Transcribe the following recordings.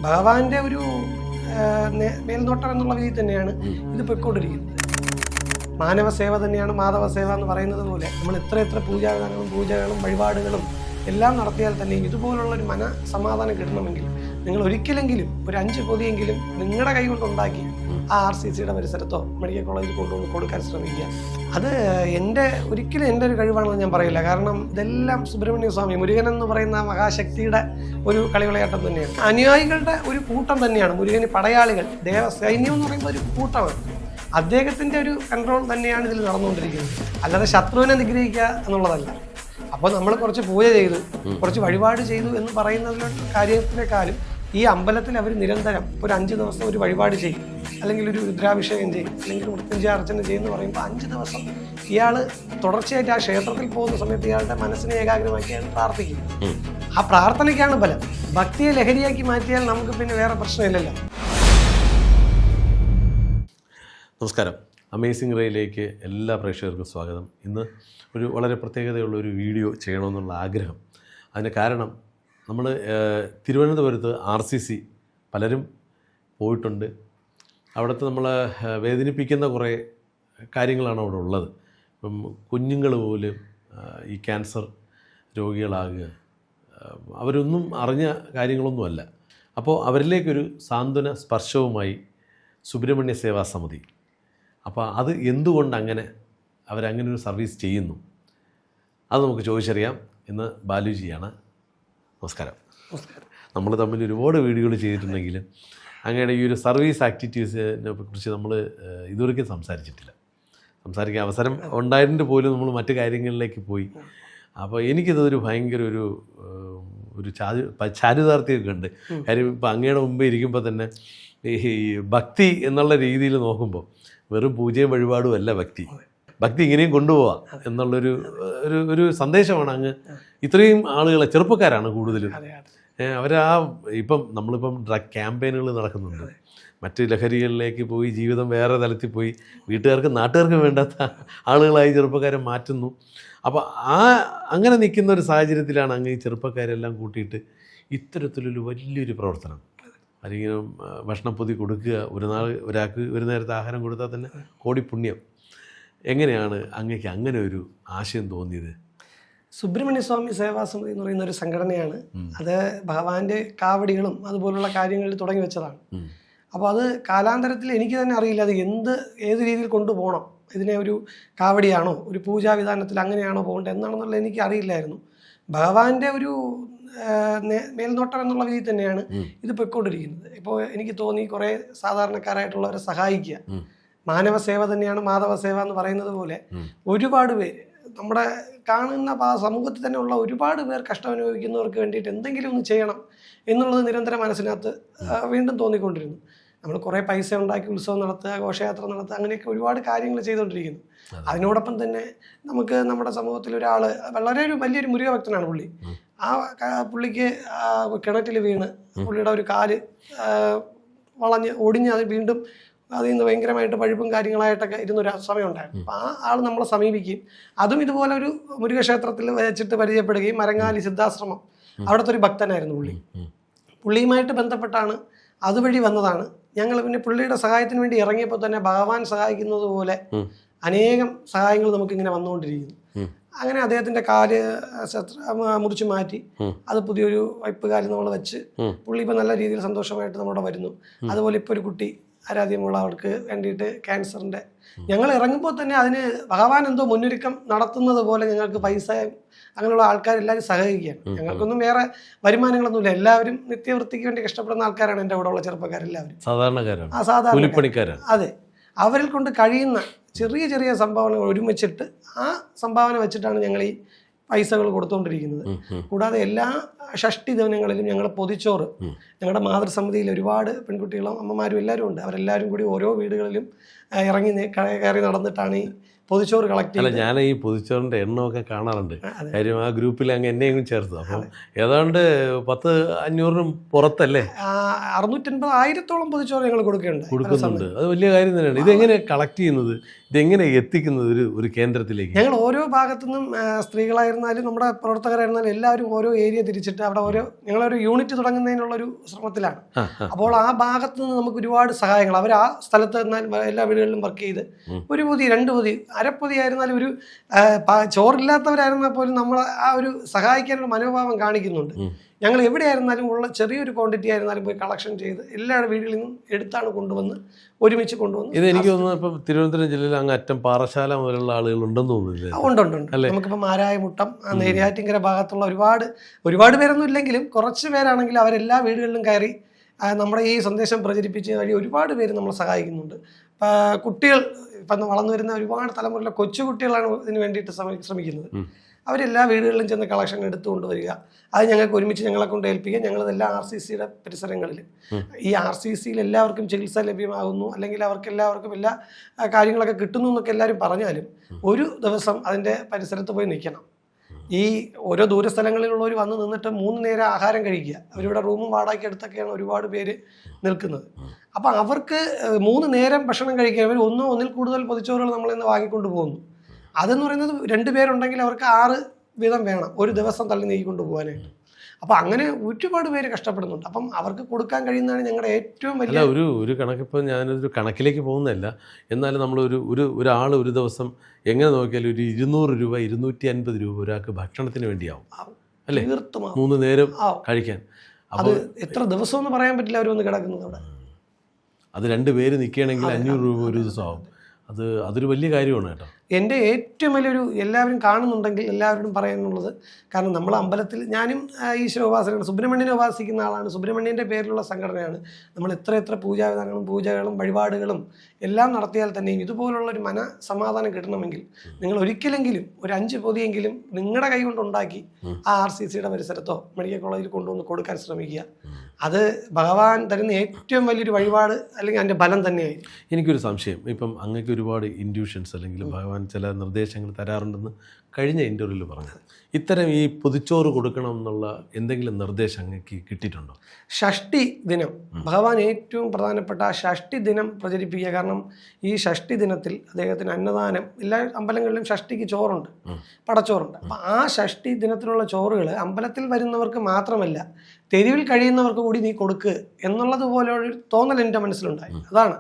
ഭഗവാന്റെ ഒരു മേൽനോട്ടം എന്നുള്ള രീതിയിൽ തന്നെയാണ് ഇത് പൊയ്ക്കൊണ്ടിരിക്കുന്നത്. മാനവ സേവ തന്നെയാണ് മാധവ സേവ എന്ന് പറയുന്നത് പോലെ നമ്മൾ എത്ര പൂജകളും വഴിപാടുകളും എല്ലാം നടത്തിയാൽ തന്നെയും ഇതുപോലുള്ളൊരു മനസമാധാനം കിട്ടണമെങ്കിൽ നിങ്ങൾ ഒരിക്കലെങ്കിലും ഒരു 5 പൊതിയെങ്കിലും നിങ്ങളുടെ കൈ കൊണ്ടുണ്ടാക്കി ആ RCCയുടെ പരിസരത്തോ മെഡിക്കൽ കോളേജിൽ കൊണ്ടുവന്ന് കൊടുക്കാൻ ശ്രമിക്കുക. അത് ഒരിക്കലും എൻ്റെ ഒരു കഴിവാണെന്ന് ഞാൻ പറയില്ല. കാരണം ഇതെല്ലാം സുബ്രഹ്മണ്യ സ്വാമി മുരുകൻ എന്ന് പറയുന്ന മഹാശക്തിയുടെ ഒരു കളിവിളയാട്ടം തന്നെയാണ്. അനുയായികളുടെ ഒരു കൂട്ടം തന്നെയാണ് മുരുകന്. പടയാളികൾ സൈന്യം എന്ന് പറയുമ്പോൾ ഒരു കൂട്ടമാണ്. അദ്ദേഹത്തിൻ്റെ ഒരു കൺട്രോൾ തന്നെയാണ് ഇതിൽ നടന്നുകൊണ്ടിരിക്കുന്നത്. അല്ലാതെ ശത്രുവിനെ നിഗ്രഹിക്കുക എന്നുള്ളതല്ല. അപ്പോൾ നമ്മൾ കുറച്ച് പൂജ ചെയ്തു, കുറച്ച് വഴിപാട് ചെയ്തു എന്ന് പറയുന്നതിലുള്ള കാര്യത്തിനേക്കാളും ഈ അമ്പലത്തിൽ അവർ നിരന്തരം ഒരു 5 ദിവസം ഒരു വഴിപാട് ചെയ്യും, അല്ലെങ്കിൽ ഒരു രുദ്രാഭിഷേകം ചെയ്യും, അല്ലെങ്കിൽ മൃത്യുഞ്ജയ അർച്ചന ചെയ്യുമെന്ന് പറയുമ്പോൾ 5 ദിവസം ഇയാൾ തുടർച്ചയായിട്ട് ആ ക്ഷേത്രത്തിൽ പോകുന്ന സമയത്ത് ഇയാളുടെ മനസ്സിനെ ഏകാഗ്രമാക്കി അയാൾ പ്രാർത്ഥിക്കും. ആ പ്രാർത്ഥനയ്ക്കാണ് ബലം. ഭക്തിയെ ലഹരിയാക്കി മാറ്റിയാൽ നമുക്ക് പിന്നെ വേറെ പ്രശ്നമില്ലല്ലോ. നമസ്കാരം, അമേസിംഗ് റേയിലേക്ക് എല്ലാ പ്രേക്ഷകർക്കും സ്വാഗതം. ഇന്ന് ഒരു വളരെ പ്രത്യേകതയുള്ള ഒരു വീഡിയോ ചെയ്യണമെന്നുള്ള ആഗ്രഹം. അതിന് കാരണം നമ്മൾ തിരുവനന്തപുരത്ത് RCC പലരും പോയിട്ടുണ്ട്. അവിടുത്തെ നമ്മളെ വേദനിപ്പിക്കുന്ന കുറേ കാര്യങ്ങളാണ് അവിടെ ഉള്ളത്. ഇപ്പം കുഞ്ഞുങ്ങൾ പോലും ഈ ക്യാൻസർ രോഗികളാകുക, അവരൊന്നും അറിഞ്ഞ കാര്യങ്ങളൊന്നുമല്ല. അപ്പോൾ അവരിലേക്കൊരു സാന്ത്വന സ്പർശവുമായി സുബ്രഹ്മണ്യ സേവാ സമിതി. അപ്പോൾ അത് എന്തുകൊണ്ട് അവരങ്ങനെ ഒരു സർവീസ് ചെയ്യുന്നു, അത് നമുക്ക് ചോദിച്ചറിയാം. ഇന്ന് ബാലുജിയാണ്. നമസ്കാരം. നമ്മൾ തമ്മിൽ ഒരുപാട് വീഡിയോകൾ ചെയ്തിട്ടുണ്ടെങ്കിലും അങ്ങനെ ഈ ഒരു സർവീസ് ആക്ടിവിറ്റീസിനെ കുറിച്ച് നമ്മൾ ഇതുവരെയ്ക്കും സംസാരിക്കാൻ അവസരം ഉണ്ടായിട്ട് പോലും നമ്മൾ മറ്റു കാര്യങ്ങളിലേക്ക് പോയി. അപ്പോൾ എനിക്കിതൊരു ഭയങ്കര ഒരു ചാരിതാർത്ഥ്യമൊക്കെ ഉണ്ട്. കാര്യം ഇപ്പം അങ്ങയുടെ മുമ്പേ ഇരിക്കുമ്പോൾ തന്നെ ഈ ഭക്തി എന്നുള്ള രീതിയിൽ നോക്കുമ്പോൾ വെറും പൂജയും വഴിപാടും അല്ല ഭക്തി ഇങ്ങനെയും കൊണ്ടുപോവാം എന്നുള്ളൊരു സന്ദേശമാണ് അങ്ങ് ഇത്രയും ആളുകളെ, ചെറുപ്പക്കാരാണ് കൂടുതലും. നമ്മളിപ്പം ഡ്രഗ് ക്യാമ്പയിനുകൾ നടക്കുന്നുണ്ട്. മറ്റ് ലഹരികളിലേക്ക് പോയി ജീവിതം വേറെ തലത്തിൽ പോയി വീട്ടുകാർക്കും നാട്ടുകാർക്കും വേണ്ടാത്ത ആളുകളായി ചെറുപ്പക്കാരെ മാറ്റുന്നു. അപ്പോൾ അങ്ങനെ നിൽക്കുന്ന ഒരു സാഹചര്യത്തിലാണ് അങ്ങ് ഈ ചെറുപ്പക്കാരെല്ലാം കൂട്ടിയിട്ട് ഇത്തരത്തിലൊരു വലിയൊരു പ്രവർത്തനം. അല്ലെങ്കിൽ ഭക്ഷണപ്പൊതി കൊടുക്കുക, ഒരാൾക്ക് ഒരു നേരത്തെ ആഹാരം കൊടുത്താൽ തന്നെ കോടി പുണ്യം. എങ്ങനെയാണ് അങ്ങക്ക് അങ്ങനെ ഒരു ആശയം തോന്നിയത്? സുബ്രഹ്മണ്യ സ്വാമി സേവാ സമിതി എന്ന് പറയുന്ന ഒരു സംഘടനയാണ്. അത് ഭഗവാന്റെ കാവടികളും അതുപോലുള്ള കാര്യങ്ങളിൽ തുടങ്ങി വെച്ചതാണ്. അപ്പോൾ അത് കാലാന്തരത്തിൽ എനിക്ക് തന്നെ അറിയില്ല അത് ഏത് രീതിയിൽ കൊണ്ടുപോകണം. ഇതിനെ ഒരു കാവടിയാണോ, ഒരു പൂജാവിധാനത്തിൽ അങ്ങനെയാണോ പോകേണ്ടത് എന്നാണെന്നുള്ളത് എനിക്ക് അറിയില്ലായിരുന്നു. ഭഗവാന്റെ ഒരു മേൽനോട്ടം എന്നുള്ള രീതിയിൽ തന്നെയാണ് ഇത് പൊയ്ക്കൊണ്ടിരിക്കുന്നത്. ഇപ്പോൾ എനിക്ക് തോന്നി കുറേ സാധാരണക്കാരായിട്ടുള്ളവരെ സഹായിക്കുക. മാനവ സേവ തന്നെയാണ് മാധവ സേവ എന്ന് പറയുന്നത് പോലെ ഒരുപാട് പേര് നമ്മുടെ കാണുന്ന സമൂഹത്തിൽ തന്നെ ഉള്ള ഒരുപാട് പേർ കഷ്ടമനുഭവിക്കുന്നവർക്ക് വേണ്ടിയിട്ട് എന്തെങ്കിലും ഒന്ന് ചെയ്യണം എന്നുള്ളത് നിരന്തരം മനസ്സിനകത്ത് വീണ്ടും തോന്നിക്കൊണ്ടിരുന്നു. നമ്മൾ കുറേ പൈസ ഉണ്ടാക്കി ഉത്സവം നടത്തുക, ഘോഷയാത്ര നടത്തുക, അങ്ങനെയൊക്കെ ഒരുപാട് കാര്യങ്ങൾ ചെയ്തുകൊണ്ടിരിക്കുന്നു. അതിനോടൊപ്പം തന്നെ നമുക്ക് നമ്മുടെ സമൂഹത്തിൽ ഒരാൾ വളരെ വലിയൊരു മുരുകഭക്തനാണ് പുള്ളി. ആ പുള്ളിക്ക് കിണറ്റിൽ വീണ് പുള്ളിയുടെ ഒരു കാല് ഒടിഞ്ഞ് അത് വീണ്ടും അതിൽ നിന്ന് ഭയങ്കരമായിട്ട് പഴുപ്പും കാര്യങ്ങളായിട്ടൊക്കെ ഇരുന്നൊരു സമയം ഉണ്ടായിരുന്നു. അപ്പോൾ ആ ആൾ നമ്മളെ സമീപിക്കുകയും അതും ഇതുപോലെ ഒരു മുരുകക്ഷേത്രത്തിൽ വെച്ചിട്ട് പരിചയപ്പെടുകയും, മരങ്ങാലി സിദ്ധാശ്രമം അവിടുത്തെ ഒരു ഭക്തനായിരുന്നു പുള്ളിയുമായിട്ട് ബന്ധപ്പെട്ടാണ് അതുവഴി വന്നതാണ് ഞങ്ങൾ. പിന്നെ പുള്ളിയുടെ സഹായത്തിന് വേണ്ടി ഇറങ്ങിയപ്പോൾ തന്നെ ഭഗവാൻ സഹായിക്കുന്നത് പോലെ അനേകം സഹായങ്ങൾ നമുക്കിങ്ങനെ വന്നുകൊണ്ടിരിക്കുന്നു. അങ്ങനെ അദ്ദേഹത്തിൻ്റെ കാല് മുറിച്ച് മാറ്റി അത് പുതിയൊരു വൈപ്പ് കാല് നമ്മൾ വെച്ച് പുള്ളി ഇപ്പോൾ നല്ല രീതിയിൽ സന്തോഷമായിട്ട് നമ്മളോട് വരുന്നു. അതുപോലെ ഇപ്പോൾ ഒരു കുട്ടി ആരാധ്യമുള്ളവർക്ക് വേണ്ടിയിട്ട് ക്യാൻസറിൻ്റെ ഞങ്ങൾ ഇറങ്ങുമ്പോൾ തന്നെ അതിന് ഭഗവാൻ എന്തോ മുന്നൊരുക്കം നടത്തുന്നത് പോലെ ഞങ്ങൾക്ക് പൈസ അങ്ങനെയുള്ള ആൾക്കാരെല്ലാവരും സഹകരിക്കുകയാണ്. ഞങ്ങൾക്കൊന്നും വേറെ വരുമാനങ്ങളൊന്നുമില്ല. എല്ലാവരും നിത്യവൃത്തിക്ക് വേണ്ടി കഷ്ടപ്പെടുന്ന ആൾക്കാരാണ് എൻ്റെ കൂടെ ഉള്ള ചെറുപ്പക്കാരെല്ലാവരും. സാധാരണക്കാരാണ്. അതെ, അവരിൽ കൊണ്ട് കഴിയുന്ന ചെറിയ ചെറിയ സംഭാവനകൾ ഒരുമിച്ചിട്ട് ആ സംഭാവന വെച്ചിട്ടാണ് ഞങ്ങൾ ഈ പൈസകൾ കൊടുത്തുകൊണ്ടിരിക്കുന്നത്. കൂടാതെ എല്ലാ ഷഷ്ടി ദിനങ്ങളിലും ഞങ്ങൾ പൊതിച്ചോറ്, ഞങ്ങളുടെ മാതൃസമിതിയിൽ ഒരുപാട് പെൺകുട്ടികളും അമ്മമാരും എല്ലാവരും ഉണ്ട്. അവരെല്ലാവരും കൂടി ഓരോ വീടുകളിലും ഇറങ്ങി കയറി നടന്നിട്ടാണ് ഈ പൊതിച്ചോറ് കളക്ട് ചെയ്യുന്നത്. ഞാൻ ഈ പൊതിച്ചോറിൻ്റെ എണ്ണമൊക്കെ കാണാറുണ്ട്. കാര്യം ആ ഗ്രൂപ്പിൽ അങ്ങ് എന്നെയും ചേർത്തു. അപ്പം ഏതാണ്ട് 500-നും പുറത്തല്ലേ, 650-1000-ഓളം പൊതിച്ചോറ് ഞങ്ങൾ കൊടുക്കുന്നുണ്ട്. അത് വലിയ കാര്യം തന്നെയാണ്. ഇതെങ്ങനെ കളക്ട് ചെയ്യുന്നത്? ഇതെങ്ങനെ എത്തിക്കുന്നത് ഒരു കേന്ദ്രത്തിലേക്ക്? ഞങ്ങൾ ഓരോ ഭാഗത്തു നിന്നും സ്ത്രീകളായിരുന്നാലും നമ്മുടെ പ്രവർത്തകരായിരുന്നാലും എല്ലാവരും ഓരോ ഏരിയ തിരിച്ചിട്ട് അവിടെ ഞങ്ങളൊരു യൂണിറ്റ് തുടങ്ങുന്നതിനുള്ളൊരു ശ്രമത്തിലാണ്. അപ്പോൾ ആ ഭാഗത്ത് നിന്ന് നമുക്ക് ഒരുപാട് സഹായങ്ങൾ, അവർ ആ സ്ഥലത്ത് നിന്നാൽ എല്ലാ വീടുകളിലും വർക്ക് ചെയ്ത് ഒരു പൊതി 2 പൊതി അരപ്പൊതി ആയിരുന്നാലും ഒരു ചോറില്ലാത്തവരായിരുന്നാൽ പോലും നമ്മൾ ആ ഒരു സഹായിക്കാനുള്ള മനോഭാവം കാണിക്കുന്നുണ്ട്. ഞങ്ങൾ എവിടെയായിരുന്നാലും ഉള്ള ചെറിയൊരു ക്വാണ്ടിറ്റി ആയിരുന്നാലും പോയി കളക്ഷൻ ചെയ്ത് എല്ലാ വീടുകളിൽ നിന്നും എടുത്താണ് കൊണ്ടുവന്ന് ഒരുമിച്ച് കൊണ്ടുവന്ന്. ഇത് എനിക്ക് തോന്നുന്നു ഇപ്പം തിരുവനന്തപുരം ജില്ലയിൽ അങ്ങ് അറ്റം പാറശാല മുതലുള്ള ആളുകൾ ഉണ്ടെന്ന് തോന്നുന്നില്ല? ഉണ്ട്. നമുക്കിപ്പോൾ മാരായമുട്ടം, നെയ്യാറ്റിൻകര ഭാഗത്തുള്ള ഒരുപാട് പേരൊന്നും ഇല്ലെങ്കിലും കുറച്ച് പേരാണെങ്കിലും അവരെല്ലാ വീടുകളിലും കയറി നമ്മുടെ ഈ സന്ദേശം പ്രചരിപ്പിച്ച വഴി ഒരുപാട് പേര് നമ്മളെ സഹായിക്കുന്നുണ്ട്. കുട്ടികൾ ഇപ്പം വളർന്നു വരുന്ന ഒരുപാട് തലമുറയിലെ കൊച്ചുകുട്ടികളാണ് ഇതിന് വേണ്ടിയിട്ട് ശ്രമിക്കുന്നത്. അവരെല്ലാ വീടുകളിലും ചെന്ന് കളക്ഷൻ എടുത്തുകൊണ്ട് വരിക, അത് ഞങ്ങൾക്ക് ഒരുമിച്ച് ഞങ്ങളെ കൊണ്ട് ഏൽപ്പിക്കുക. ഞങ്ങളതെല്ലാം RCCയുടെ പരിസരങ്ങളിൽ, ഈ RCCയിൽ എല്ലാവർക്കും ചികിത്സ ലഭ്യമാകുന്നു, അല്ലെങ്കിൽ അവർക്ക് എല്ലാവർക്കും എല്ലാ കാര്യങ്ങളൊക്കെ കിട്ടുന്നു എന്നൊക്കെ എല്ലാവരും പറഞ്ഞാലും ഒരു ദിവസം അതിൻ്റെ പരിസരത്ത് പോയി നിൽക്കണം. ഈ ഓരോ ദൂരസ്ഥലങ്ങളിലുള്ളവർ വന്ന് നിന്നിട്ട് 3 നേരം ആഹാരം കഴിക്കുക. അവരിവിടെ റൂമും വാടകയ്ക്ക് എടുത്തൊക്കെയാണ് ഒരുപാട് പേര് നിൽക്കുന്നത്. അപ്പം അവർക്ക് 3 നേരം ഭക്ഷണം കഴിക്കാൻ അവർ ഒന്നിൽ കൂടുതൽ പൊതിച്ചോറുകൾ നമ്മളിന്ന് വാങ്ങിക്കൊണ്ട് പോകുന്നു. അതെന്ന് പറയുന്നത് 2 പേരുണ്ടെങ്കിൽ അവർക്ക് 6 വീതം വേണം ഒരു ദിവസം തള്ളി നീക്കിക്കൊണ്ട് പോകാനായിട്ട്. അപ്പം അങ്ങനെ ഒരുപാട് പേര് കഷ്ടപ്പെടുന്നുണ്ട്. അപ്പം അവർക്ക് കൊടുക്കാൻ കഴിയുന്നതാണ് ഞങ്ങളുടെ ഏറ്റവും വലിയ ഒരു കണക്കിപ്പോൾ ഞാനൊരു കണക്കിലേക്ക് പോകുന്നതല്ല, എന്നാലും നമ്മൾ ഒരാൾ ഒരു ദിവസം എങ്ങനെ നോക്കിയാലും ഒരു 200 രൂപ 250 രൂപ ഒരാൾക്ക് ഭക്ഷണത്തിന് വേണ്ടിയാവും അല്ലേ? തീർത്തും 3 നേരം കഴിക്കാൻ. അത് എത്ര ദിവസം എന്ന് പറയാൻ പറ്റില്ല അവർ വന്ന് കിടക്കുന്നത് അവിടെ. അത് 2 പേര് നിൽക്കുകയാണെങ്കിൽ 500 രൂപ ഒരു ദിവസം ആവും. അതൊരു വലിയ കാര്യമാണ് കേട്ടോ. എൻ്റെ ഏറ്റവും വലിയൊരു, എല്ലാവരും കാണുന്നുണ്ടെങ്കിൽ എല്ലാവരോടും പറയാനുള്ളത്, കാരണം നമ്മൾ അമ്പലത്തിൽ, ഞാനും ഈശ്വരോപാസനയാണ്, സുബ്രഹ്മണ്യനെ ഉപാസിക്കുന്ന ആളാണ്. സുബ്രഹ്മണ്യൻ്റെ പേരിലുള്ള സംഘടനയാണ്. നമ്മൾ എത്ര പൂജാവിധാനങ്ങളും പൂജകളും വഴിപാടുകളും എല്ലാം നടത്തിയാൽ തന്നെയും ഇതുപോലുള്ളൊരു മനസമാധാനം കിട്ടണമെങ്കിൽ നിങ്ങൾ ഒരിക്കലെങ്കിലും ഒരു 5 പൊതിയെങ്കിലും നിങ്ങളുടെ കൈ കൊണ്ടുണ്ടാക്കി ആ RCCയുടെ പരിസരത്തോ മെഡിക്കൽ കോളേജിൽ കൊണ്ടുവന്ന് കൊടുക്കാൻ ശ്രമിക്കുക. അത് ഭഗവാൻ തരുന്ന ഏറ്റവും വലിയൊരു വഴിപാട്, അല്ലെങ്കിൽ അതിൻ്റെ ബലം തന്നെയായിരിക്കും. എനിക്കൊരു സംശയം, ഇപ്പം അങ്ങക്ക് ഒരുപാട് ഇൻഡ്യൂഷൻസ് അല്ലെങ്കിൽ ഭഗവാൻ ചില നിർദ്ദേശങ്ങൾ തരാറുണ്ടെന്ന് കഴിഞ്ഞ ഇൻ്റർവ്യൂവിൽ പറഞ്ഞത്, ഇത്തരം ഈ പൊതിച്ചോറ് കൊടുക്കണം എന്നുള്ള എന്തെങ്കിലും നിർദ്ദേശം അങ്ങക്ക് കിട്ടിയിട്ടുണ്ടോ? ഷഷ്ടി ദിനം, ഭഗവാൻ ഏറ്റവും പ്രധാനപ്പെട്ട ആ ഷഷ്ടി ദിനം പ്രചരിപ്പിക്കുക. കാരണം ഈ ഷഷ്ടി ദിനത്തിൽ അദ്ദേഹത്തിന് അന്നദാനം, എല്ലാ അമ്പലങ്ങളിലും ഷഷ്ടിക്ക് ചോറുണ്ട്, പടച്ചോറുണ്ട്. അപ്പം ആ ഷഷ്ടി ദിനത്തിലുള്ള ചോറുകൾ അമ്പലത്തിൽ വരുന്നവർക്ക് മാത്രമല്ല തെരുവിൽ കഴിയുന്നവർക്ക് കൂടി നീ കൊടുക്കുക എന്നുള്ളതുപോലെയൊരു തോന്നൽ എൻ്റെ മനസ്സിലുണ്ടായി. അതാണ്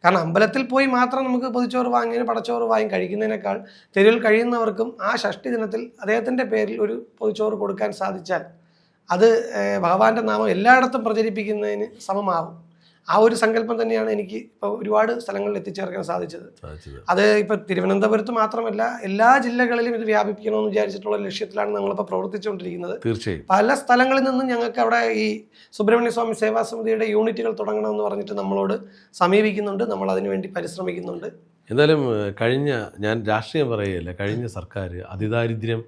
കാരണം, അമ്പലത്തിൽ പോയി മാത്രം നമുക്ക് പൊതിച്ചോറ് വാങ്ങി പടച്ചോറ് വാങ്ങി കഴിക്കുന്നതിനേക്കാൾ തെരുവിൽ കഴിയുന്നവർക്കും ആ ഷഷ്ടി ദിനത്തിൽ അദ്ദേഹത്തിൻ്റെ പേരിൽ ഒരു പൊതിച്ചോറ് കൊടുക്കാൻ സാധിച്ചാൽ അത് ഭഗവാന്റെ നാമം എല്ലായിടത്തും പ്രചരിപ്പിക്കുന്നതിന് സമമാവും. ആ ഒരു സങ്കല്പം തന്നെയാണ് എനിക്ക് ഇപ്പോൾ ഒരുപാട് സ്ഥലങ്ങളിൽ എത്തിച്ചേർക്കാൻ സാധിച്ചത്. അത് ഇപ്പോൾ തിരുവനന്തപുരത്ത് മാത്രമല്ല എല്ലാ ജില്ലകളിലും ഇത് വ്യാപിപ്പിക്കണമെന്ന് വിചാരിച്ചിട്ടുള്ള ലക്ഷ്യത്തിലാണ് നമ്മളിപ്പോൾ പ്രവർത്തിച്ചുകൊണ്ടിരിക്കുന്നത്. തീർച്ചയായും പല സ്ഥലങ്ങളിൽ നിന്നും ഞങ്ങൾക്ക് അവിടെ ഈ സുബ്രഹ്മണ്യ സ്വാമി സേവാ സമിതിയുടെ യൂണിറ്റുകൾ തുടങ്ങണമെന്ന് പറഞ്ഞിട്ട് നമ്മളോട് സമീപിക്കുന്നുണ്ട്. നമ്മൾ അതിനുവേണ്ടി പരിശ്രമിക്കുന്നുണ്ട്. എന്തായാലും ഞാൻ രാഷ്ട്രീയം പറയുകയല്ല, കഴിഞ്ഞ സർക്കാർ അതിദാരിദ്ര്യം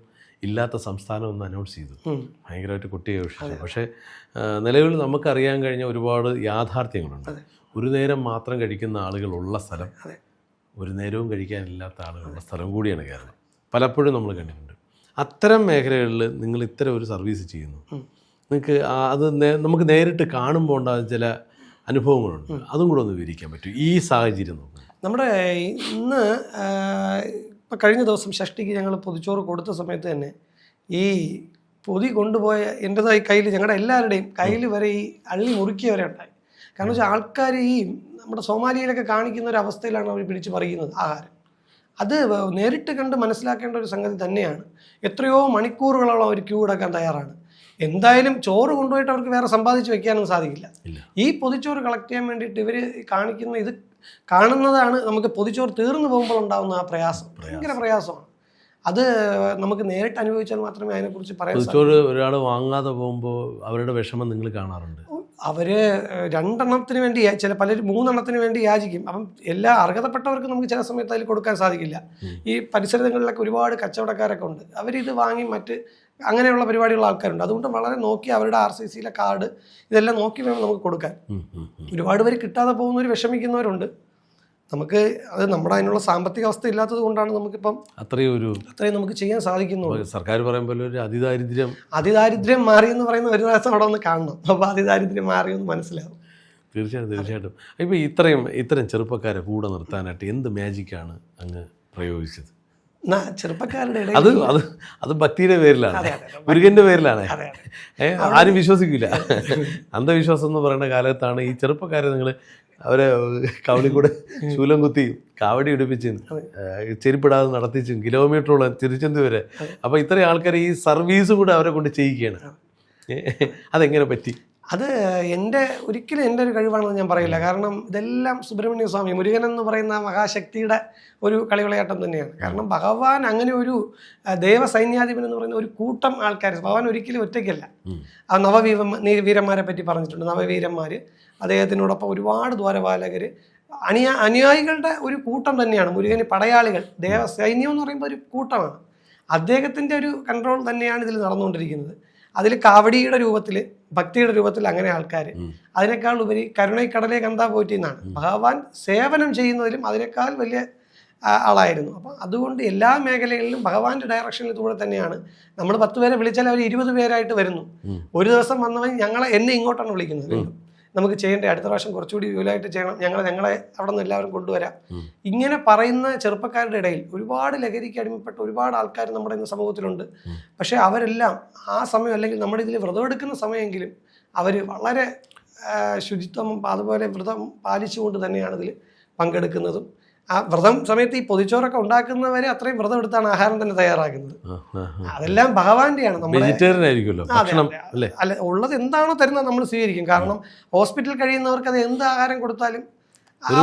ഇല്ലാത്ത സംസ്ഥാനം ഒന്ന് അനൗൺസ് ചെയ്തു, ഭയങ്കരമായിട്ട് കുട്ടിയെ വീക്ഷിച്ചു. പക്ഷേ നിലവിൽ നമുക്കറിയാൻ കഴിഞ്ഞ ഒരുപാട് യാഥാർത്ഥ്യങ്ങളുണ്ട്. ഒരു നേരം മാത്രം കഴിക്കുന്ന ആളുകളുള്ള സ്ഥലം, ഒരു നേരവും കഴിക്കാനില്ലാത്ത ആളുകളുള്ള സ്ഥലം കൂടിയാണ് കേരളം. പലപ്പോഴും നമ്മൾ കണ്ടിട്ടുണ്ട്. അത്തരം മേഖലകളിൽ നിങ്ങൾ ഇത്തരം ഒരു സർവീസ് ചെയ്യുന്നു, നിങ്ങൾക്ക് അത് നമുക്ക് നേരിട്ട് കാണുമ്പോൾ ഉണ്ടാകുന്ന ചില അനുഭവങ്ങളുണ്ട്, അതും കൂടെ ഒന്ന് വിവരിക്കാൻ പറ്റും ഈ സാഹചര്യം നോക്കുക. നമ്മുടെ ഇന്ന് ഇപ്പോൾ കഴിഞ്ഞ ദിവസം ഷഷ്ടിക്ക് ഞങ്ങൾ പൊതിച്ചോറ് കൊടുത്ത സമയത്ത് തന്നെ ഈ പൊതി കൊണ്ടുപോയ എൻ്റെതായി കയ്യിൽ, ഞങ്ങളുടെ എല്ലാവരുടെയും കയ്യിൽ വരെ ഈ അള്ളി മുറുക്കിയവരെ ഉണ്ടായി. കാരണം വെച്ചാൽ ആൾക്കാർ ഈ നമ്മുടെ സോമാലിയയിലൊക്കെ കാണിക്കുന്ന ഒരു അവസ്ഥയിലാണ് അവർ പിടിച്ച് പറിക്കുന്നത് ആഹാരം. അത് നേരിട്ട് കണ്ട് മനസ്സിലാക്കേണ്ട ഒരു സംഗതി തന്നെയാണ്. എത്രയോ മണിക്കൂറുകളോളം അവർ ക്യൂ എടുക്കാൻ തയ്യാറാണ്. എന്തായാലും ചോറ് കൊണ്ടുപോയിട്ട് അവർക്ക് വേറെ സമ്പാദിച്ച് വെക്കാനൊന്നും സാധിക്കില്ല. ഈ പൊതിച്ചോറ് കളക്ട് ചെയ്യാൻ വേണ്ടിയിട്ട് ഇവർ കാണിക്കുന്ന ഇത് കാണുന്നതാണ് നമുക്ക് പൊതിച്ചോറ് തീർന്നു പോകുമ്പോൾ ഉണ്ടാകുന്ന ആ പ്രയാസം. ഭയങ്കര പ്രയാസമാണ്. അത് നമുക്ക് നേരിട്ട് അനുഭവിച്ചാൽ മാത്രമേ അതിനെക്കുറിച്ച് പറയാൻ പൊതിച്ചോറ് ഒരാൾ വാങ്ങാതെ പോകുമ്പോൾ അവരുടെ വിഷമം നിങ്ങൾ കാണാറുണ്ട്. അവർ 2 എണ്ണത്തിന് വേണ്ടി, പലരും 3 എണ്ണത്തിന് വേണ്ടി യാചിക്കും. അപ്പം എല്ലാ അർഹതപ്പെട്ടവർക്ക് നമുക്ക് ചില സമയത്ത് അതിൽ കൊടുക്കാൻ സാധിക്കില്ല. ഈ പരിസരങ്ങളിലൊക്കെ ഒരുപാട് കച്ചവടക്കാരൊക്കെ ഉണ്ട്. അവരിത് വാങ്ങി അങ്ങനെയുള്ള പരിപാടിയുള്ള ആൾക്കാരുണ്ട്. അതുകൊണ്ട് വളരെ നോക്കി അവരുടെ RCCയിലെ കാർഡ് ഇതെല്ലാം നോക്കി വേണം നമുക്ക് കൊടുക്കാൻ. ഒരുപാട് പേര് കിട്ടാതെ പോകുന്നവർ, വിഷമിക്കുന്നവരുണ്ട്. നമുക്ക് അത് നമ്മുടെ അതിനുള്ള സാമ്പത്തിക അവസ്ഥ ഇല്ലാത്തത് കൊണ്ടാണ് നമുക്കിപ്പം അത്രയും നമുക്ക് ചെയ്യാൻ സാധിക്കുന്നു. സർക്കാർ പറയുമ്പോൾ ഒരു അതിദാരിദ്ര്യം മാറി എന്ന് പറയുന്ന ഒരു ദിവസം അവിടെ ഒന്ന് കാണണം. അപ്പോൾ അതിദാരിദ്ര്യം മാറിയെന്ന് മനസ്സിലാവും. തീർച്ചയായിട്ടും. ഇപ്പോൾ ഇത്തരം ചെറുപ്പക്കാരെ കൂടെ നിർത്താനായിട്ട് എന്ത് മാജിക്കാണ് അങ്ങ് പ്രയോഗിച്ചത്? ചെറുപ്പക്കാരുടെ അത് ഭക്തിയുടെ പേരിലാണ്, മുരുകൻ്റെ പേരിലാണ്. ആരും വിശ്വസിക്കില്ല. അന്ധവിശ്വാസം എന്ന് പറയുന്ന കാലത്താണ് ഈ ചെറുപ്പക്കാരെ നിങ്ങൾ അവരെ കവളിക്കൂടെ ശൂലം കുത്തിയും കാവടി ഉടുപ്പിച്ചും ചെരുപ്പിടാതെ നടത്തിച്ചും കിലോമീറ്ററോളം തിരിച്ചെന്ത് വരെ. അപ്പോൾ ഇത്രയും ആൾക്കാർ ഈ സർവീസ് കൂടെ അവരെ കൊണ്ട് ചെയ്യിക്കുകയാണ്. അതെങ്ങനെ പറ്റി? അത് ഒരിക്കലും എൻ്റെ ഒരു കഴിവാണെന്ന് ഞാൻ പറയില്ല. കാരണം ഇതെല്ലാം സുബ്രഹ്മണ്യ സ്വാമി, മുരുകൻ എന്ന് പറയുന്ന മഹാശക്തിയുടെ ഒരു കളിവിളയാട്ടം തന്നെയാണ്. കാരണം ഭഗവാൻ അങ്ങനെ ഒരു ദേവസൈന്യാധിപൻ എന്ന് പറയുന്ന ഒരു കൂട്ടം ആൾക്കാർ, ഭഗവാൻ ഒരിക്കലും ഒറ്റയ്ക്കല്ല. ആ വീരന്മാരെ പറ്റി പറഞ്ഞിട്ടുണ്ട്. നവവീരന്മാർ, അദ്ദേഹത്തിനോടൊപ്പം ഒരുപാട് ദ്വാരപാലകർ, അനുയായികളുടെ ഒരു കൂട്ടം തന്നെയാണ് മുരുകന്. പടയാളികൾ, ദേവസൈന്യം എന്ന് പറയുമ്പോൾ ഒരു കൂട്ടമാണ്. അദ്ദേഹത്തിൻ്റെ ഒരു കൺട്രോൾ തന്നെയാണ് ഇതിൽ നടന്നുകൊണ്ടിരിക്കുന്നത്. അതിൽ കാവടിയുടെ രൂപത്തിൽ, ഭക്തിയുടെ രൂപത്തിൽ അങ്ങനെ ആൾക്കാർ, അതിനേക്കാൾ ഉപരി കരുണൈക്കടലെ കണ്ടാ പോറ്റി എന്നാണ്. ഭഗവാൻ സേവനം ചെയ്യുന്നതിലും അതിനേക്കാൾ വലിയ ആളായിരുന്നു. അപ്പം അതുകൊണ്ട് എല്ലാ മേഖലകളിലും ഭഗവാന്റെ ഡയറക്ഷനിലൂടെ തന്നെയാണ്. നമ്മൾ 10 പേരെ വിളിച്ചാൽ അവർ 20 പേരായിട്ട് വരുന്നു. ഒരു ദിവസം വന്നവൻ എന്നെ ഇങ്ങോട്ടാണ് വിളിക്കുന്നത്. നമുക്ക് ചെയ്യേണ്ട, അടുത്ത പ്രാവശ്യം കുറച്ചുകൂടി വിപുലമായിട്ട് ചെയ്യണം, ഞങ്ങളെ അവിടെ നിന്ന് എല്ലാവരും കൊണ്ടുവരാം. ഇങ്ങനെ പറയുന്ന ചെറുപ്പക്കാരുടെ ഇടയിൽ ഒരുപാട് ലഹരിക്ക് അടിമപ്പെട്ട ഒരുപാട് ആൾക്കാർ നമ്മുടെ ഇന്ന് സമൂഹത്തിലുണ്ട്. പക്ഷേ അവരെല്ലാം ആ സമയം, അല്ലെങ്കിൽ നമ്മുടെ ഇതിൽ വ്രതമെടുക്കുന്ന സമയമെങ്കിലും അവർ വളരെ ശുചിത്വം അതുപോലെ വ്രതം പാലിച്ചുകൊണ്ട് തന്നെയാണ് ഇതിൽ പങ്കെടുക്കുന്നതും. ആ വ്രതം സമയത്ത് ഈ പൊതിച്ചോറൊക്കെ ഉണ്ടാക്കുന്നവരെ അത്രയും വ്രതം എടുത്താണ് ആഹാരം തന്നെ തയ്യാറാക്കുന്നത്. അതെല്ലാം ഭഗവാന്റെയാണ്. അല്ല, ഉള്ളത് എന്താണോ തരുന്നത് നമ്മൾ സ്വീകരിക്കും. കാരണം ഹോസ്പിറ്റലിൽ കഴിയുന്നവർക്ക് അത് എന്ത് ആഹാരം കൊടുത്താലും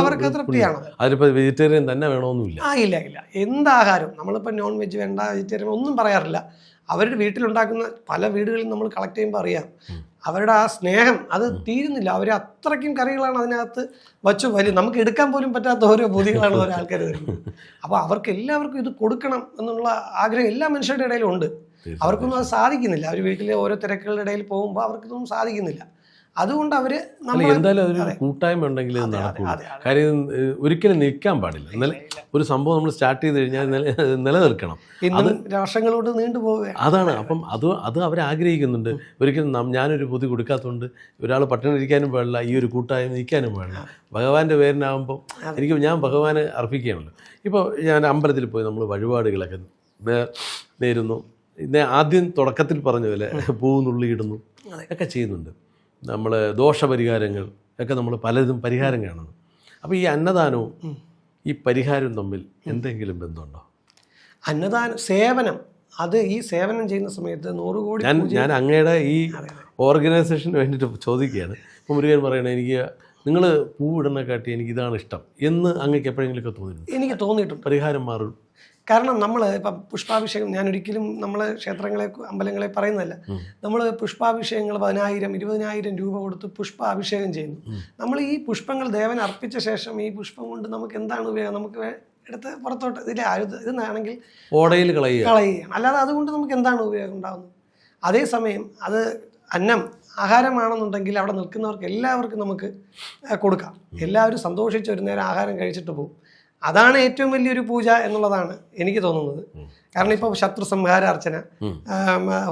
അവർക്ക് തൃപ്തിയാണ്. വെജിറ്റേറിയൻ തന്നെ വേണമെന്നില്ല. ഇല്ല, എന്താഹാരം നമ്മളിപ്പോൾ നോൺ വെജ് വേണ്ട, വെജിറ്റേറിയൻ ഒന്നും പറയാറില്ല. അവരുടെ വീട്ടിലുണ്ടാക്കുന്ന പല വീടുകളിൽ നമ്മൾ കളക്ട് ചെയ്യുമ്പോൾ അറിയാം അവരുടെ ആ സ്നേഹം അത് തീരുന്നില്ല. അവർ അത്രയ്ക്കും കറികളാണ് അതിനകത്ത് വച്ച് നമുക്ക് എടുക്കാൻ പോലും പറ്റാത്ത ഓരോ ബോധികളാണ് ഓരോ ആൾക്കാർ വരുന്നത്. അപ്പോൾ അവർക്ക് എല്ലാവർക്കും ഇത് കൊടുക്കണം എന്നുള്ള ആഗ്രഹം എല്ലാ മനുഷ്യരുടെ ഇടയിലും ഉണ്ട്. അവർക്കൊന്നും അത് സാധിക്കുന്നില്ല. അവർ വീട്ടിലെ ഓരോ തിരക്കുകളുടെ ഇടയിൽ പോകുമ്പോൾ അവർക്കൊന്നും സാധിക്കുന്നില്ല. അതുകൊണ്ട് അവര് എന്തായാലും അതൊരു കൂട്ടായ്മ ഉണ്ടെങ്കിൽ നടക്കുള്ളൂ. കാര്യം ഒരിക്കലും നിൽക്കാൻ പാടില്ല. എന്നാലും ഒരു സംഭവം നമ്മൾ സ്റ്റാർട്ട് ചെയ്ത് കഴിഞ്ഞാൽ നിലനിൽക്കണം. വർഷങ്ങളോട് നീണ്ടു പോവുകയാണ്. അതാണ്. അപ്പം അത് അവരാഗ്രഹിക്കുന്നുണ്ട്. ഒരിക്കലും ഞാനൊരു പൊതി കൊടുക്കാത്തതുകൊണ്ട് ഒരാൾ പട്ടിണി ഇരിക്കാനും പാടില്ല, ഈ ഒരു കൂട്ടായ്മ നിൽക്കാനും പാടില്ല. ഭഗവാന്റെ പേരിനാകുമ്പോൾ ഞാൻ ഭഗവാന് അർപ്പിക്കുകയാണല്ലോ. ഇപ്പോൾ ഞാൻ അമ്പലത്തിൽ പോയി നമ്മൾ വഴിപാടുകളൊക്കെ നേരുന്നു. ആദ്യം തുടക്കത്തിൽ പറഞ്ഞ പോലെ പൂവ് നുള്ളിയിടുന്നു ഒക്കെ ചെയ്യുന്നുണ്ട്. നമ്മൾ ദോഷപരിഹാരങ്ങൾ ഒക്കെ നമ്മൾ പലതും പരിഹാരം കാണുന്നു. അപ്പോൾ ഈ അന്നദാനവും ഈ പരിഹാരവും തമ്മിൽ എന്തെങ്കിലും ബന്ധമുണ്ടോ? അന്നദാനം, സേവനം, അത് ഈ സേവനം ചെയ്യുന്ന സമയത്ത് 100 കോടി ഞാൻ അങ്ങയുടെ ഈ ഓർഗനൈസേഷന് വേണ്ടിയിട്ട് ചോദിക്കുകയാണ്. ഇപ്പോൾ മുരുകൻ പറയണേ, എനിക്ക് നിങ്ങൾ പൂവിടുന്ന കാട്ടി എനിക്ക് ഇതാണ് ഇഷ്ടം എന്ന് അങ്ങക്ക് എപ്പോഴെങ്കിലുമൊക്കെ തോന്നിയിട്ടുണ്ട്? എനിക്ക് തോന്നിയിട്ടുണ്ട്. പരിഹാരം മാറും. കാരണം നമ്മൾ ഇപ്പം പുഷ്പാഭിഷേകം, ഞാനൊരിക്കലും നമ്മൾ ക്ഷേത്രങ്ങളെ അമ്പലങ്ങളെ പറയുന്നതല്ല, നമ്മൾ പുഷ്പാഭിഷേകങ്ങൾ 10,000 20,000 രൂപ കൊടുത്ത് പുഷ്പാഭിഷേകം ചെയ്യുന്നു. നമ്മൾ ഈ പുഷ്പങ്ങൾ ദേവന് അർപ്പിച്ച ശേഷം ഈ പുഷ്പം കൊണ്ട് നമുക്ക് എന്താണ് ഉപയോഗം? നമുക്ക് എടുത്ത് പുറത്തോട്ട് ഇതാണെങ്കിൽ ഓടയിൽ കളയുകയാണ്. അല്ലാതെ അതുകൊണ്ട് നമുക്ക് എന്താണ് ഉപയോഗം ഉണ്ടാകുന്നത്? അതേസമയം അത് ആഹാരമാണെന്നുണ്ടെങ്കിൽ അവിടെ നിൽക്കുന്നവർക്ക് എല്ലാവർക്കും നമുക്ക് കൊടുക്കാം. എല്ലാവരും സന്തോഷിച്ച് ഒരു നേരം ആഹാരം കഴിച്ചിട്ട് പോകും. അതാണ് ഏറ്റവും വലിയൊരു പൂജ എന്നുള്ളതാണ് എനിക്ക് തോന്നുന്നത്. കാരണം ഇപ്പോൾ ശത്രു സംഹാര അർച്ചന,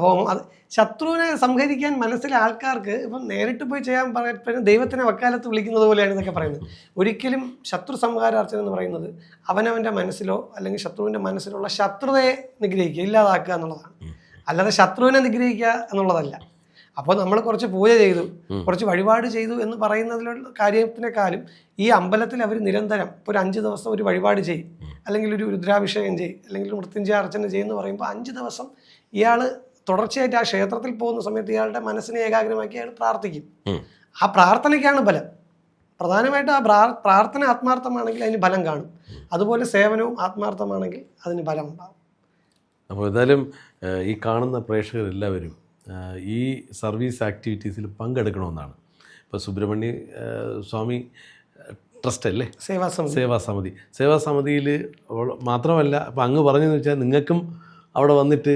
ഹോമം, അത് ശത്രുവിനെ സംഹരിക്കാൻ മനസ്സിലെ ആൾക്കാർക്ക് ഇപ്പം നേരിട്ട് പോയി ചെയ്യാൻ പറയുന്ന ദൈവത്തിനെ വക്കാലത്ത് വിളിക്കുന്നത് പോലെയാണ് ഇതൊക്കെ പറയുന്നത്. ഒരിക്കലും ശത്രു സംഹാര അർച്ചന എന്ന് പറയുന്നത് അവനവൻ്റെ മനസ്സിലോ അല്ലെങ്കിൽ ശത്രുവിൻ്റെ മനസ്സിലുള്ള ശത്രുതയെ നിഗ്രഹിക്കുക, ഇല്ലാതാക്കുക എന്നുള്ളതാണ്. അല്ലാതെ ശത്രുവിനെ നിഗ്രഹിക്കുക എന്നുള്ളതല്ല. അപ്പോൾ നമ്മൾ കുറച്ച് പൂജ ചെയ്തു, കുറച്ച് വഴിപാട് ചെയ്തു എന്ന് പറയുന്നതിലുള്ള കാര്യത്തിനേക്കാളും ഈ അമ്പലത്തിൽ അവർ നിരന്തരം ഒരു 5 ദിവസം ഒരു വഴിപാട് ചെയ്യും, അല്ലെങ്കിൽ ഒരു രുദ്രാഭിഷേകം ചെയ്യും, അല്ലെങ്കിൽ ഒരു മൃത്യുഞ്ജയ അർച്ചന ചെയ്യുമെന്ന് പറയുമ്പോൾ 5 ദിവസം ഇയാൾ തുടർച്ചയായിട്ട് ആ ക്ഷേത്രത്തിൽ പോകുന്ന സമയത്ത് ഇയാളുടെ മനസ്സിനെ ഏകാഗ്രമാക്കി അയാൾ പ്രാർത്ഥിക്കും. ആ പ്രാർത്ഥനയ്ക്കാണ് ബലം. പ്രധാനമായിട്ടും ആ പ്രാർത്ഥന ആത്മാർത്ഥമാണെങ്കിൽ അതിന് ബലം കാണും. അതുപോലെ സേവനവും ആത്മാർത്ഥമാണെങ്കിൽ അതിന് ബലം ഉണ്ടാകും. അപ്പോൾ എന്തായാലും ഈ കാണുന്ന പ്രേക്ഷകരെല്ലാവരും ഈ സർവീസ് ആക്ടിവിറ്റീസിൽ പങ്കെടുക്കണമെന്നാണ്. ഇപ്പോൾ സുബ്രഹ്മണ്യ സ്വാമി ട്രസ്റ്റ് അല്ലേ, സേവാസമിതിയിൽ മാത്രമല്ല, ഇപ്പോൾ അങ്ങ് പറഞ്ഞതെന്ന് വെച്ചാൽ നിങ്ങൾക്കും അവിടെ വന്നിട്ട്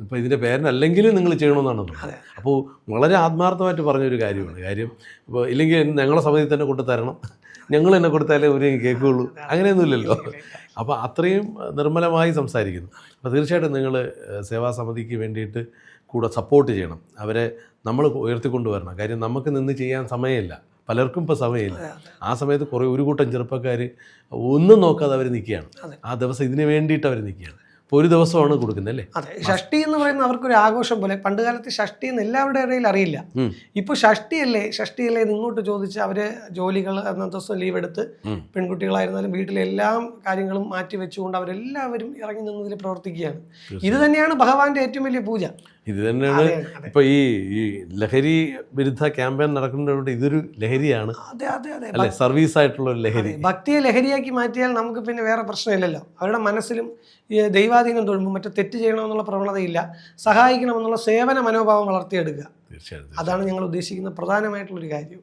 ഇപ്പോൾ ഇതിൻ്റെ പേരിനല്ലെങ്കിലും നിങ്ങൾ ചെയ്യണമെന്നാണ്. അപ്പോൾ വളരെ ആത്മാർത്ഥമായിട്ട് പറഞ്ഞൊരു കാര്യമാണ്. ഇപ്പോൾ ഇല്ലെങ്കിൽ ഞങ്ങളെ സമിതി തന്നെ കൊണ്ടു തരണം, ഞങ്ങൾ തന്നെ കൊടുത്താലേ ഒരു കേൾക്കുകയുള്ളൂ, അങ്ങനെയൊന്നുമില്ലല്ലോ. അപ്പോൾ അത്രയും നിർമ്മലമായി സംസാരിക്കുന്നു. അപ്പോൾ തീർച്ചയായിട്ടും നിങ്ങൾ സേവാസമിതിക്ക് വേണ്ടിയിട്ട് കൂടെ സപ്പോർട്ട് ചെയ്യണം. അവരെ നമ്മൾ ഉയർത്തിക്കൊണ്ടുവരണം. കാര്യം നമുക്ക് നിന്ന് ചെയ്യാൻ സമയമില്ല, പലർക്കും ഇപ്പോൾ സമയമില്ല. ആ സമയത്ത് ഒരു കൂട്ടം ചെറുപ്പക്കാർ ഒന്നും നോക്കാതെ അവർ നിൽക്കുകയാണ്. ആ ദിവസം ഇതിന് വേണ്ടിയിട്ട് അവർ നിൽക്കുകയാണ്. ഇപ്പോൾ ഒരു ദിവസമാണ് കൊടുക്കുന്നത് അല്ലേ? അതെ, ഷഷ്ടി എന്ന് പറയുന്നത് അവർക്കൊരു ആഘോഷം പോലെ. പണ്ട് കാലത്ത് ഷഷ്ടി എന്ന് എല്ലാവരുടെ ഇടയിൽ അറിയില്ല. ഇപ്പോൾ ഷഷ്ടിയല്ലേ എന്ന് ഇങ്ങോട്ട് ചോദിച്ച് അവര് ജോലികൾ അന്നത്തെ ദിവസം ലീവ് എടുത്ത് പെൺകുട്ടികളായിരുന്നാലും വീട്ടിലെ എല്ലാ കാര്യങ്ങളും മാറ്റി വെച്ചുകൊണ്ട് അവരെല്ലാവരും ഇറങ്ങി നിന്നതിൽ പ്രവർത്തിക്കുകയാണ്. ഇത് തന്നെയാണ് ഭഗവാന്റെ ഏറ്റവും വലിയ പൂജ. ഇത് തന്നെയാണ് ഇപ്പൊ ഈ ലഹരി വിരുദ്ധ ക്യാമ്പയിൻ നടക്കുന്നതുകൊണ്ട് ഇതൊരു ലഹരിയാണ്. അല്ലെ, സർവീസ് ആയിട്ടുള്ള ഒരു ലഹരി. ഭക്തിയെ ലഹരിയാക്കി മാറ്റിയാൽ നമുക്ക് പിന്നെ വേറെ പ്രശ്നമില്ലല്ലോ. അവരുടെ മനസ്സിലും ഈ ദൈവാധീനം തൊഴുമ്പോൾ മറ്റു തെറ്റ് ചെയ്യണമെന്നുള്ള പ്രവണതയില്ല, സഹായിക്കണമെന്നുള്ള സേവന മനോഭാവം വളർത്തിയെടുക്കുക. തീർച്ചയായും അതാണ് ഞങ്ങൾ ഉദ്ദേശിക്കുന്ന പ്രധാനമായിട്ടുള്ളൊരു കാര്യം.